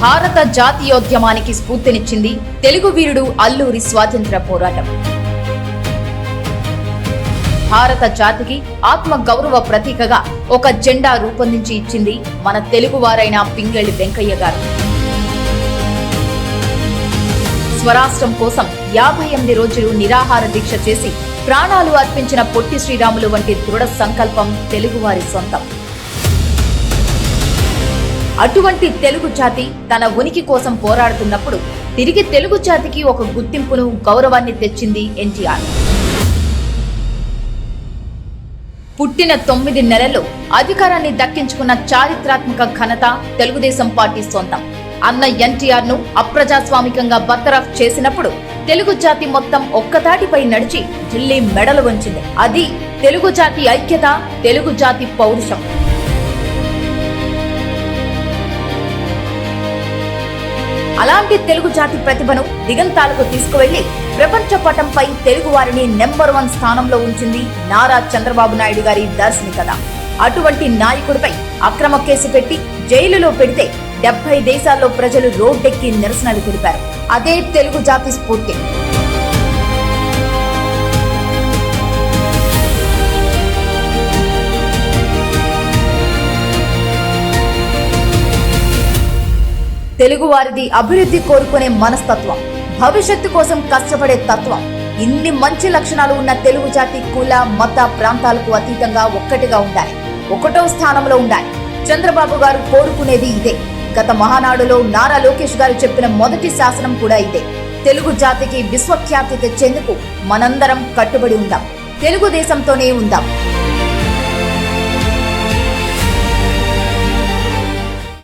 భారత జాతీయోద్యమానికి స్ఫూర్తినిచ్చింది తెలుగు వీరుడు అల్లూరి స్వాతంత్ర్య పోరాటం. భారత జాతికి ఆత్మ గౌరవ ప్రతీకగా ఒక జెండా రూపొందించి ఇచ్చింది మన తెలుగువారైన పింగళి వెంకయ్య గారు. స్వరాష్ట్రం కోసం 58 రోజులు నిరాహార దీక్ష చేసి ప్రాణాలు అర్పించిన పొట్టి శ్రీరాములు వంటి దృఢ సంకల్పం తెలుగువారి సొంతం. అటువంటి తెలుగు జాతి తన ఉనికి కోసం పోరాడుతున్నప్పుడు తిరిగి తెలుగు జాతికి ఒక గుర్తింపును, గౌరవాన్ని తెచ్చింది ఎన్టీఆర్. పుట్టిన 9 నెలల్లో అధికారాన్ని దక్కించుకున్న చారిత్రాత్మక ఘనత తెలుగుదేశం పార్టీ సొంతం. అన్న ఎన్టీఆర్ ను అప్రజాస్వామికంగా బర్తరఫ్ చేసినప్పుడు తెలుగు జాతి మొత్తం ఒక్కతాటిపై నడిచి ఢిల్లీ మెడలు వంచింది. అది తెలుగు జాతి ఐక్యత, తెలుగు జాతి పౌరుషం. అలాంటి తెలుగు జాతి ప్రతిభను దిగంతాలకు తీసుకువెళ్లి ప్రపంచ పటంపై తెలుగు వారిని నెంబర్ 1 స్థానంలో ఉంచింది నారా చంద్రబాబు నాయుడు గారి దార్శనికత. అటువంటి నాయకుడిపై అక్రమ కేసు పెట్టి జైలులో పెడితే 70 దేశాల్లో ప్రజలు రోడ్డెక్కి నిరసనలు తెలిపారు. అదే తెలుగు జాతి స్ఫూర్తి. తెలుగువారిది అభివృద్ధి కోరుకునే మనస్తత్వం, భవిష్యత్తు కోసం కష్టపడే తత్వం. ఇన్ని మంచి లక్షణాలు ఉన్న తెలుగు జాతి కుల, మత, ప్రాంతాలకు అతీతంగా ఒక్కటిగా ఉండాలి, 1వ స్థానంలో ఉండాలి. చంద్రబాబు గారు కోరుకునేది ఇదే. గత మహానాడులో నారా లోకేష్ గారు చెప్పిన మొదటి శాసనం కూడా ఇదే. తెలుగు జాతికి విశ్వఖ్యాతి తెచ్చేందుకు మనందరం కట్టుబడి ఉందాం, తెలుగుదేశంతోనే ఉందాం.